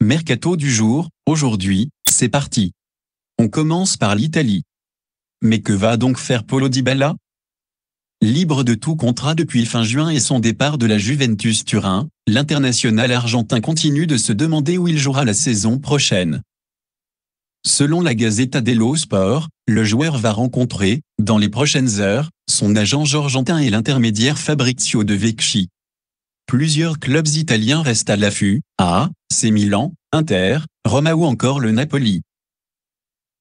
Mercato du jour, aujourd'hui, c'est parti. On commence par l'Italie. Mais que va donc faire Paulo Dybala? Libre de tout contrat depuis fin juin et son départ de la Juventus Turin, l'international argentin continue de se demander où il jouera la saison prochaine. Selon la Gazzetta dello Sport, le joueur va rencontrer, dans les prochaines heures, son agent argentin et l'intermédiaire Fabrizio De Vecchi. Plusieurs clubs italiens restent à l'affût, AC Milan, Inter, Roma ou encore le Napoli.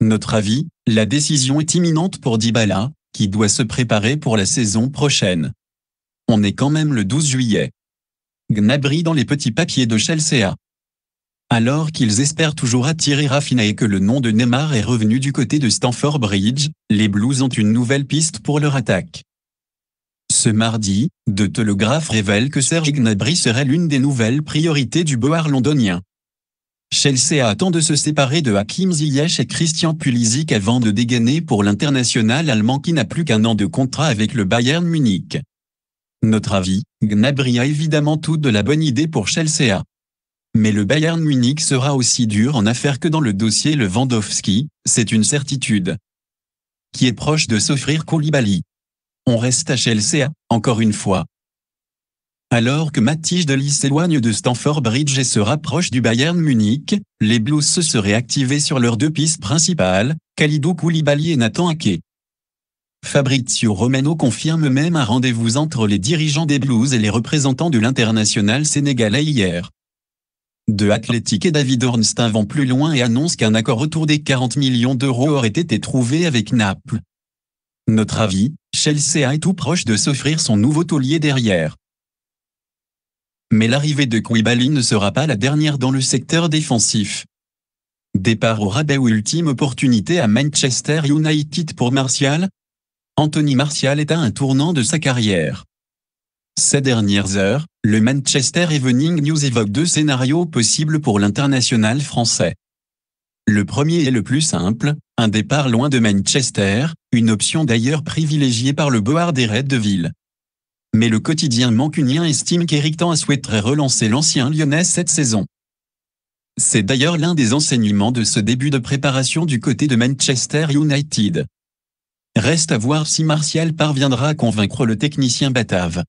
Notre avis, la décision est imminente pour Dybala, qui doit se préparer pour la saison prochaine. On est quand même le 12 juillet. Gnabry dans les petits papiers de Chelsea. Alors qu'ils espèrent toujours attirer Rafinha et que le nom de Neymar est revenu du côté de Stamford Bridge, les Blues ont une nouvelle piste pour leur attaque. Ce mardi, The Telegraph révèle que Serge Gnabry serait l'une des nouvelles priorités du Boer londonien. Chelsea attend de se séparer de Hakim Ziyech et Christian Pulisic avant de dégainer pour l'international allemand qui n'a plus qu'un an de contrat avec le Bayern Munich. Notre avis, Gnabry a évidemment tout de la bonne idée pour Chelsea. Mais le Bayern Munich sera aussi dur en affaire que dans le dossier Lewandowski, c'est une certitude. Qui est proche de s'offrir Koulibaly. On reste à Chelsea, encore une fois. Alors que Matthijs de Ligt s'éloigne de Stamford Bridge et se rapproche du Bayern Munich, les Blues se seraient activés sur leurs deux pistes principales, Kalidou Koulibaly et Nathan Ake. Fabrizio Romano confirme même un rendez-vous entre les dirigeants des Blues et les représentants de l'international sénégalais hier. The Athletic et David Ornstein vont plus loin et annoncent qu'un accord autour des 40 millions d'euros aurait été trouvé avec Naples. Notre avis, Chelsea est tout proche de s'offrir son nouveau taulier derrière. Mais l'arrivée de Koulibaly ne sera pas la dernière dans le secteur défensif. Départ au rabais ou ultime opportunité à Manchester United pour Martial? Anthony Martial est à un tournant de sa carrière. Ces dernières heures, le Manchester Evening News évoque deux scénarios possibles pour l'international français. Le premier est le plus simple, un départ loin de Manchester, une option d'ailleurs privilégiée par le Board des Reds de Ville. Mais le quotidien mancunien estime qu'Éric Ten Hag souhaiterait relancer l'ancien Lyonnais cette saison. C'est d'ailleurs l'un des enseignements de ce début de préparation du côté de Manchester United. Reste à voir si Martial parviendra à convaincre le technicien batave.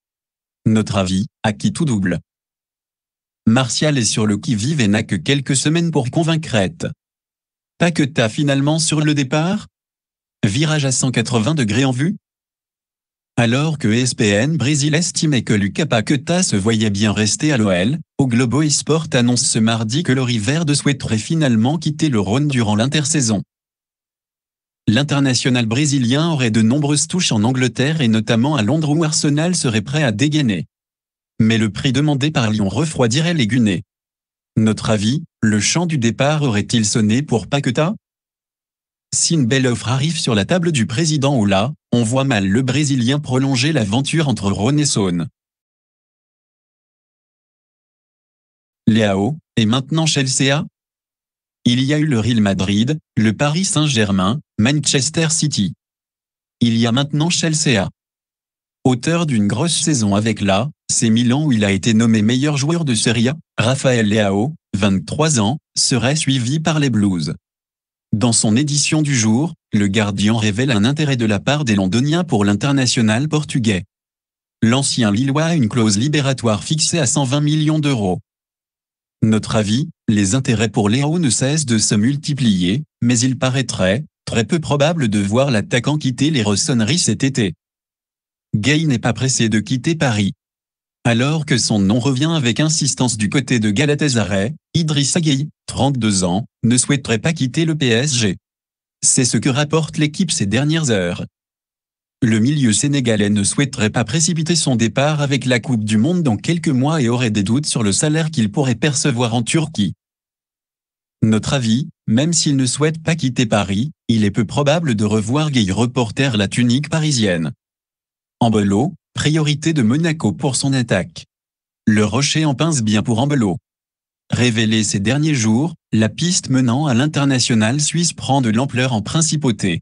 Notre avis, à qui tout double. Martial est sur le qui-vive et n'a que quelques semaines pour convaincre Red. Paqueta finalement sur le départ? Virage à 180 degrés en vue? Alors que ESPN Brésil estimait que Lucas Paqueta se voyait bien rester à l'OL, O Globo Esporte annonce ce mardi que Laurie Verde souhaiterait finalement quitter le Rhône durant l'intersaison. L'international brésilien aurait de nombreuses touches en Angleterre et notamment à Londres où Arsenal serait prêt à dégainer. Mais le prix demandé par Lyon refroidirait les Gunnés. Notre avis, le chant du départ aurait-il sonné pour Paqueta? Si une belle offre arrive sur la table du président Oula, on voit mal le Brésilien prolonger l'aventure entre Rhône et Saône. Leao, et maintenant Chelsea? Il y a eu le Real Madrid, le Paris Saint-Germain, Manchester City. Il y a maintenant Chelsea. Auteur d'une grosse saison avec l'AC Milan où il a été nommé meilleur joueur de Serie A, Rafael Leao, 23 ans, serait suivi par les Blues. Dans son édition du jour, le Guardian révèle un intérêt de la part des Londoniens pour l'international portugais. L'ancien Lillois a une clause libératoire fixée à 120 millions d'euros. Notre avis, les intérêts pour Leao ne cessent de se multiplier, mais il paraîtrait très peu probable de voir l'attaquant quitter les Rossoneri cet été. Gay n'est pas pressé de quitter Paris. Alors que son nom revient avec insistance du côté de Galatasaray, Idrissa Gueye, 32 ans, ne souhaiterait pas quitter le PSG. C'est ce que rapporte l'équipe ces dernières heures. Le milieu sénégalais ne souhaiterait pas précipiter son départ avec la Coupe du Monde dans quelques mois et aurait des doutes sur le salaire qu'il pourrait percevoir en Turquie. Notre avis, même s'il ne souhaite pas quitter Paris, il est peu probable de revoir Gueye reporter la tunique parisienne. Embolo, priorité de Monaco pour son attaque. Le Rocher en pince bien pour Embolo. Révélée ces derniers jours, la piste menant à l'international suisse prend de l'ampleur en principauté.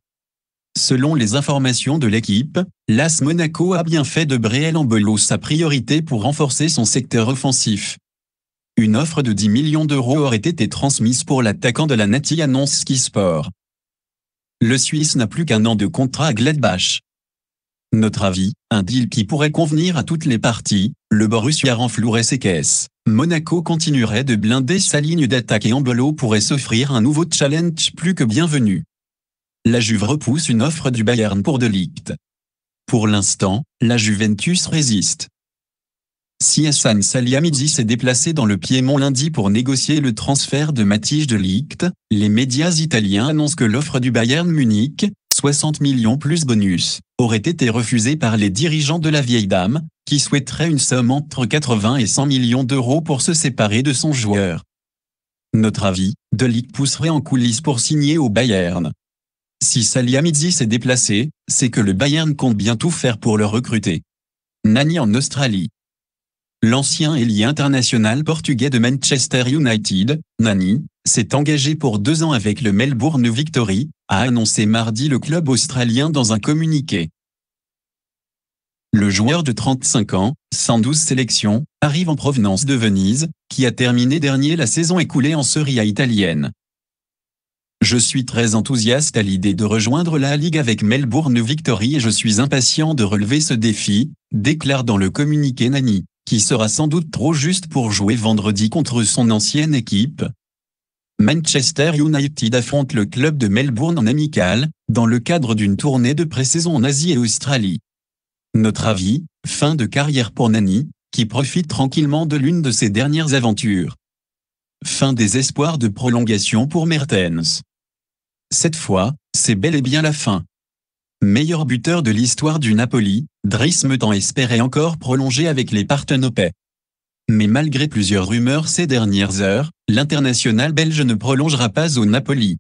Selon les informations de l'équipe, l'AS Monaco a bien fait de Breel Embolo sa priorité pour renforcer son secteur offensif. Une offre de 10 millions d'euros aurait été transmise pour l'attaquant de la Nati, annonce Sky Sport. Le Suisse n'a plus qu'un an de contrat à Gladbach. Notre avis, un deal qui pourrait convenir à toutes les parties. Le Borussia renflouerait ses caisses. Monaco continuerait de blinder sa ligne d'attaque et Embolo pourrait s'offrir un nouveau challenge plus que bienvenu. La Juve repousse une offre du Bayern pour De Ligt. Pour l'instant, la Juventus résiste. Si Hassan Salihamidzic s'est déplacé dans le Piémont lundi pour négocier le transfert de Matthijs De Ligt, les médias italiens annoncent que l'offre du Bayern Munich, 60 millions plus bonus, aurait été refusée par les dirigeants de la vieille dame, qui souhaiteraient une somme entre 80 et 100 millions d'euros pour se séparer de son joueur. Notre avis, De Ligt pousserait en coulisses pour signer au Bayern. Si Salihamidzic s'est déplacé, c'est que le Bayern compte bien tout faire pour le recruter. Nani en Australie. L'ancien ailier international portugais de Manchester United, Nani, s'est engagé pour 2 ans avec le Melbourne Victory, a annoncé mardi le club australien dans un communiqué. Le joueur de 35 ans, 112 sélections, arrive en provenance de Venise, qui a terminé dernier la saison écoulée en Serie A italienne. Je suis très enthousiaste à l'idée de rejoindre la Ligue avec Melbourne Victory et je suis impatient de relever ce défi, déclare dans le communiqué Nani, qui sera sans doute trop juste pour jouer vendredi contre son ancienne équipe. Manchester United affronte le club de Melbourne en amical, dans le cadre d'une tournée de pré-saison en Asie et Australie. Notre avis, fin de carrière pour Nani, qui profite tranquillement de l'une de ses dernières aventures. Fin des espoirs de prolongation pour Mertens. Cette fois, c'est bel et bien la fin. Meilleur buteur de l'histoire du Napoli, Dries Mertens espérait encore prolonger avec les Partenopais. Mais malgré plusieurs rumeurs ces dernières heures, l'international belge ne prolongera pas au Napoli.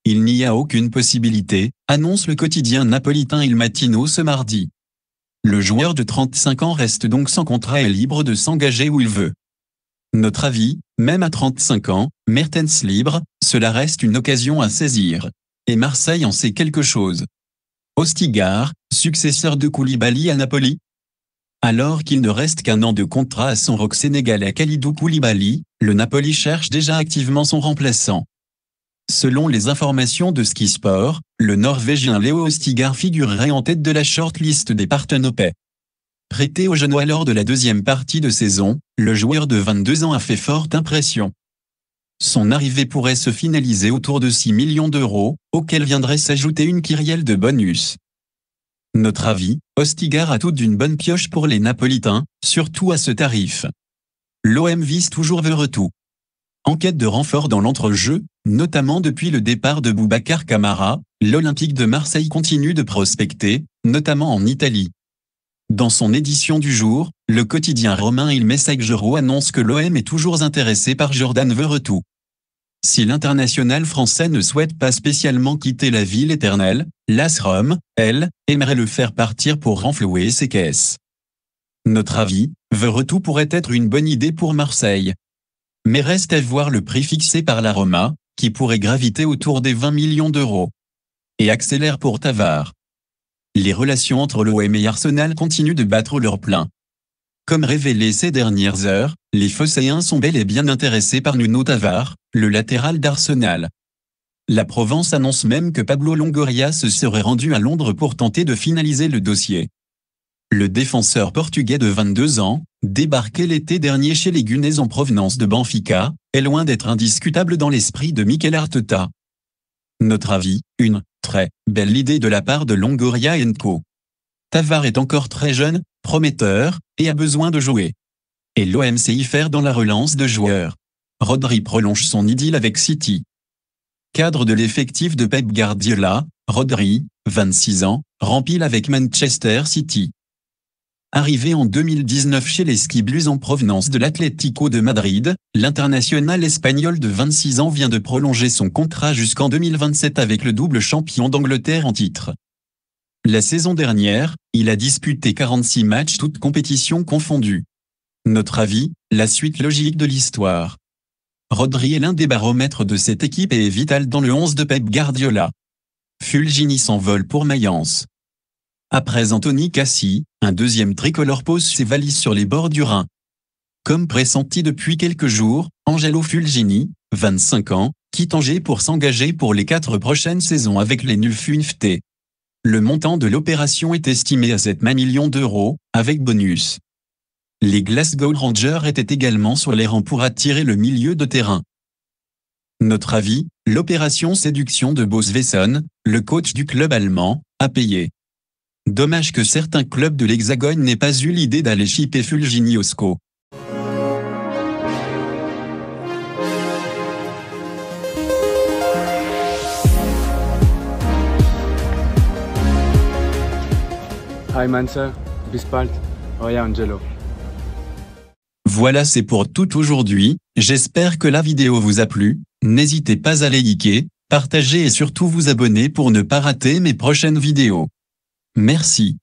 Il n'y a aucune possibilité, annonce le quotidien napolitain Il Mattino ce mardi. Le joueur de 35 ans reste donc sans contrat et libre de s'engager où il veut. Notre avis, même à 35 ans, Mertens libre, cela reste une occasion à saisir. Et Marseille en sait quelque chose. Ostigard, successeur de Koulibaly à Napoli. Alors qu'il ne reste qu'un an de contrat à son rock sénégalais Kalidou Koulibaly, le Napoli cherche déjà activement son remplaçant. Selon les informations de Sky Sport, le Norvégien Léo Ostigard figurerait en tête de la shortlist des Partenopais. Prêté au Genoa lors de la deuxième partie de saison, le joueur de 22 ans a fait forte impression. Son arrivée pourrait se finaliser autour de 6 millions d'euros, auxquels viendrait s'ajouter une kyrielle de bonus. Notre avis, Ostigard a toute d'une bonne pioche pour les Napolitains, surtout à ce tarif. L'OM vise toujours Verretou. En quête de renfort dans l'entrejeu, notamment depuis le départ de Boubacar Kamara, l'Olympique de Marseille continue de prospecter, notamment en Italie. Dans son édition du jour, le quotidien romain Il Messaggero annonce que l'OM est toujours intéressé par Jordan Verretou. Si l'international français ne souhaite pas spécialement quitter la ville éternelle, l'AS Rome, elle, aimerait le faire partir pour renflouer ses caisses. Notre avis, Verretou pourrait être une bonne idée pour Marseille. Mais reste à voir le prix fixé par la Roma, qui pourrait graviter autour des 20 millions d'euros. Et accélère pour Tavare. Les relations entre l'OM et Arsenal continuent de battre leur plein. Comme révélé ces dernières heures, les Phocéens sont bel et bien intéressés par Nuno Tavares, le latéral d'Arsenal. La Provence annonce même que Pablo Longoria se serait rendu à Londres pour tenter de finaliser le dossier. Le défenseur portugais de 22 ans, débarqué l'été dernier chez les Gunners en provenance de Benfica, est loin d'être indiscutable dans l'esprit de Mikel Arteta. Notre avis, une très belle idée de la part de Longoria & Co. Tavares est encore très jeune, prometteur, et a besoin de jouer. Et l'OM sait y faire dans la relance de joueurs. Rodri prolonge son idylle avec City. Cadre de l'effectif de Pep Guardiola, Rodri, 26 ans, rempile avec Manchester City. Arrivé en 2019 chez les Ski Blues en provenance de l'Atlético de Madrid, l'international espagnol de 26 ans vient de prolonger son contrat jusqu'en 2027 avec le double champion d'Angleterre en titre. La saison dernière, il a disputé 46 matchs toutes compétitions confondues. Notre avis, la suite logique de l'histoire. Rodri est l'un des baromètres de cette équipe et est vital dans le 11 de Pep Guardiola. Fulgini s'envole pour Mayence. Après Anthony Cassi, un deuxième tricolore pose ses valises sur les bords du Rhin. Comme pressenti depuis quelques jours, Angelo Fulgini, 25 ans, quitte Angers pour s'engager pour les 4 prochaines saisons avec les Nulfunfte. Le montant de l'opération est estimé à 7 millions d'euros, avec bonus. Les Glasgow Rangers étaient également sur les rangs pour attirer le milieu de terrain. Notre avis, l'opération séduction de Bo Svensson, le coach du club allemand, a payé. Dommage que certains clubs de l'Hexagone n'aient pas eu l'idée d'aller shipper Fulgini au SCO. Hi Manser, bis bald, euer Angelo. Voilà, c'est pour tout aujourd'hui, j'espère que la vidéo vous a plu, n'hésitez pas à liker, partager et surtout vous abonner pour ne pas rater mes prochaines vidéos. Merci.